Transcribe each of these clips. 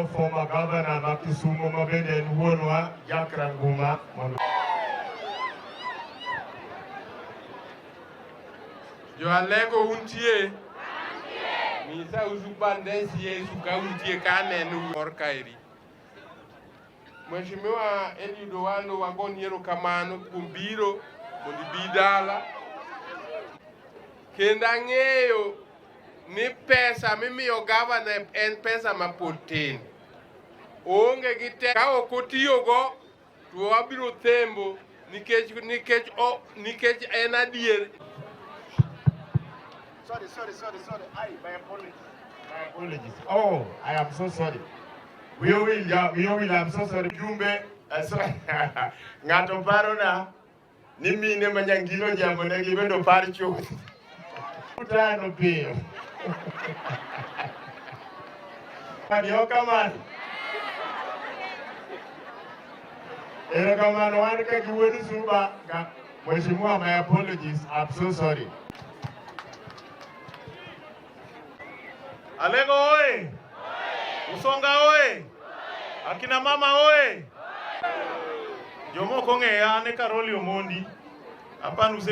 no former governor ma Kisumu mabende en wuonwa Jakranguma Jalango untie misa usupande sie suka untie kane nu orkairi Mheshimiwa Eliud Walo wagoni erokamano kuom biro mondo bidala kendo ang'eyo ni pesa mimiyo governor en pesa mapod tin onge gi te ka ok otiyogo to wabiro thembo nikech en adier. Sorry. My apologies. Oh, I am so sorry. We will, I'm so sorry. Jumbe, ngato parona ni mine manyangilo jambo ne gibedo par chuth. Utano pio. Adio kamano. Erokamano wan ka giwuodo suba. Mheshimiwa, my apologies. I'm so sorry. Alego oe! Usonga oe! Akina mama oe! Jomoko ng'eya ane Karoli Omondi. Hapa nuse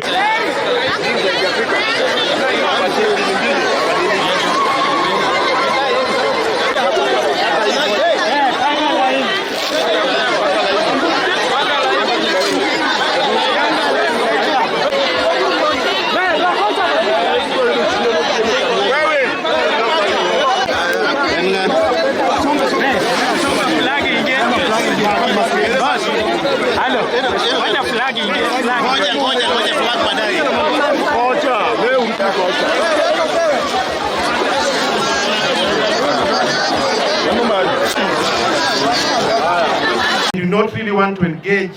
We do not really want to engage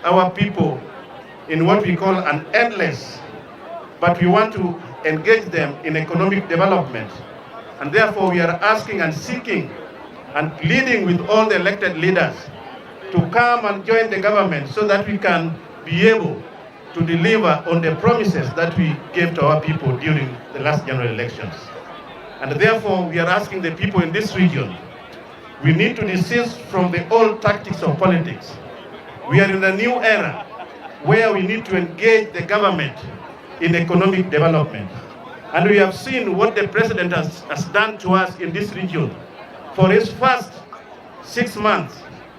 our people in what we call an endless, but we want to engage them in economic development. And therefore we are asking and seeking and pleading with all the elected leaders to come and join the government so that we can be able to deliver on the promises that we gave to our people during the last general elections. And therefore we are asking the people in this region, we need to desist from the old tactics of politics. We are in a new era where we need to engage the government in economic development. And we have seen what the president has done to us in this region. For his first 6 months,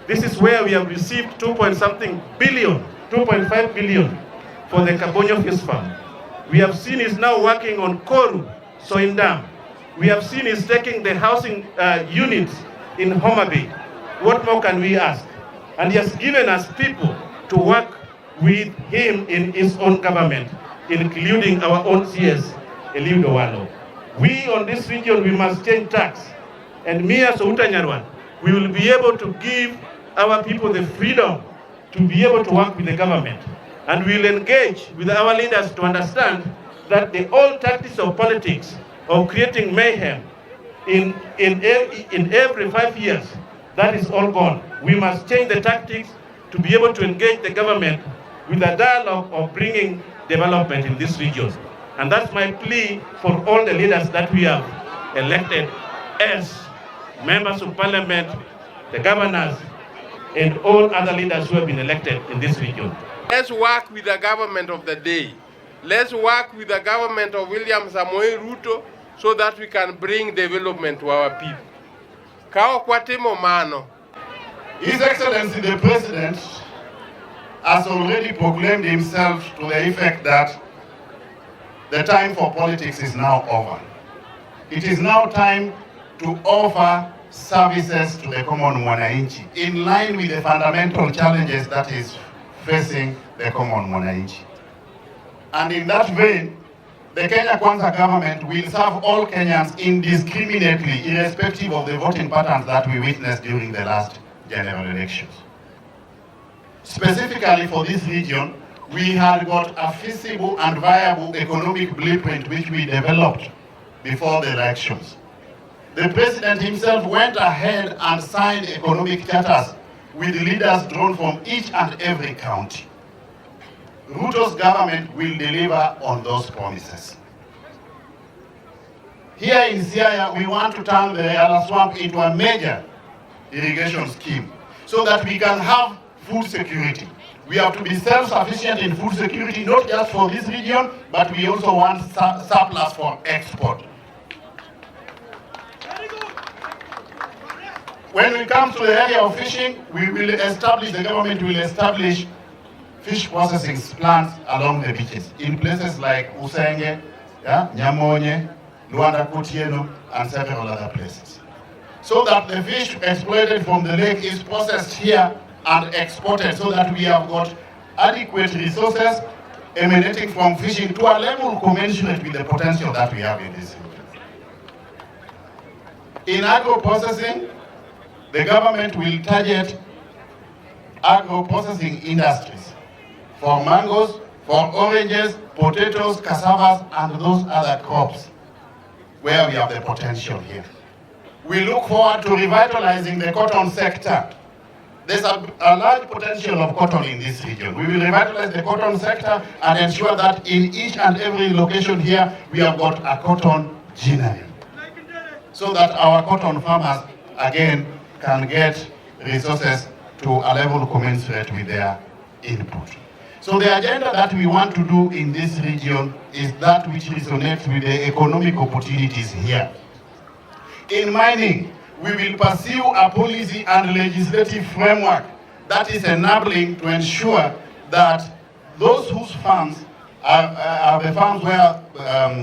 this is where we have received 2.5 billion for the Kabonyo Fish Farm. We have seen he's now working on Koru, Soindam. We have seen he's taking the housing units in Homabay. What more can we ask? And he has given us people to work with him in his own government, including our own CS, Eliud Walo. We on this region, we must change tax. And me as Utanyarwan, we will be able to give our people the freedom to be able to work with the government. And we will engage with our leaders to understand that the old tactics of politics, of creating mayhem in every 5 years, that is all gone. We must change the tactics to be able to engage the government with a dialogue of bringing development in this region. And that's my plea for all the leaders that we have elected as members of parliament, the governors, and all other leaders who have been elected in this region. Let's work with the government of the day. Let's work with the government of William Samoei Ruto so that we can bring development to our people. Kao kwatimo mano. His Excellency the President has already proclaimed himself to the effect that the time for politics is now over. It is now time to offer services to the common mwananchi in line with the fundamental challenges that is facing the common mwananchi. And in that vein, the Kenya Kwanza government will serve all Kenyans indiscriminately, irrespective of the voting patterns that we witnessed during the last general elections. Specifically for this region, we had got a feasible and viable economic blueprint which we developed before the elections. The president himself went ahead and signed economic charters with leaders drawn from each and every county. Ruto's government will deliver on those promises. Here in Siaya, we want to turn the Raila'S swamp into a major irrigation scheme so that we can have food security. We have to be self-sufficient in food security, not just for this region, but we also want surplus for export. When it comes to the area of fishing, the government will establish fish processing plants along the beaches in places like Usenge, Nyamonye, Luanda Kutieno, and several other places. So that the fish exploited from the lake is processed here and exported so that we have got adequate resources emanating from fishing to a level commensurate with the potential that we have in this region. In agro-processing, the government will target agro-processing industries for mangoes, for oranges, potatoes, cassavas, and those other crops where we have the potential here. We look forward to revitalizing the cotton sector. There's a large potential of cotton in this region. We will revitalize the cotton sector and ensure that in each and every location here, we have got a cotton ginnery, so that our cotton farmers, again, can get resources to a level commensurate with their input. So the agenda that we want to do in this region is that which resonates with the economic opportunities here. In mining, we will pursue a policy and legislative framework that is enabling to ensure that those whose farms are the farms where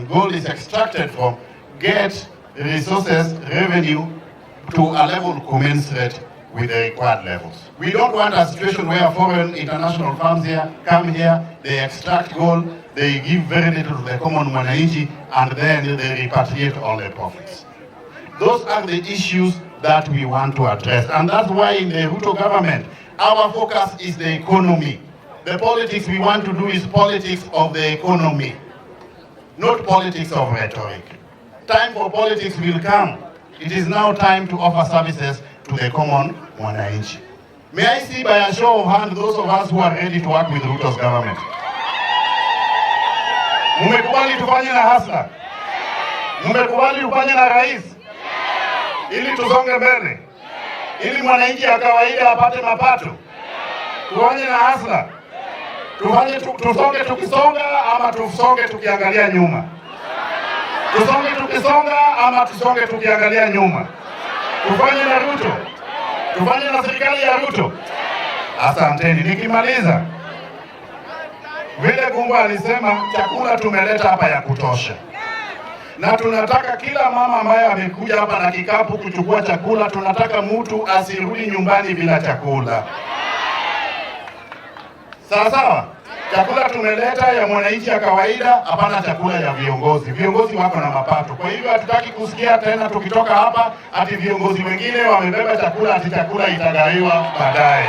gold is extracted from get resources, revenue to a level commensurate with the required levels. We don't want a situation where foreign international firms come here, they extract gold, they give very little to the common mwananchi, and then they repatriate all the profits. Those are the issues that we want to address, and that's why in the Ruto government, our focus is the economy. The politics we want to do is politics of the economy, not politics of rhetoric. Time for politics will come. It is now time to offer services to the common mwananchi. May I see by a show of hands those of us who are ready to work with Ruto's government? Mumekubali tufanye na hasla? Mumekubali tufanye na rais? Ili tusonge mbele? Ili mwananchi ya kawaida apate mapato? Tufanye na hasla? Tusonge tukisonga ama tusonge tukiangalia nyuma? Tusonge tukisonga ama tusonge tukiangalia nyuma? Tufanye na Ruto? Tufanye na serikali ya Ruto? Asanteni. Nikimaliza, vile Gumba alisema chakula tumeleta hapa ya kutosha, na tunataka kila mama ambaye amekuja hapa na kikapu kuchukua chakula, tunataka mtu asirudi nyumbani bila chakula. Sawa sawa? Chakula tumeleta ya mwananchi ya kawaida, hapana chakula ya viongozi. Viongozi wako na mapato. Kwa hivyo hatutaki kusikia tena tukitoka hapa ati viongozi wengine wamebeba chakula ati chakula itagawiwa baadaye.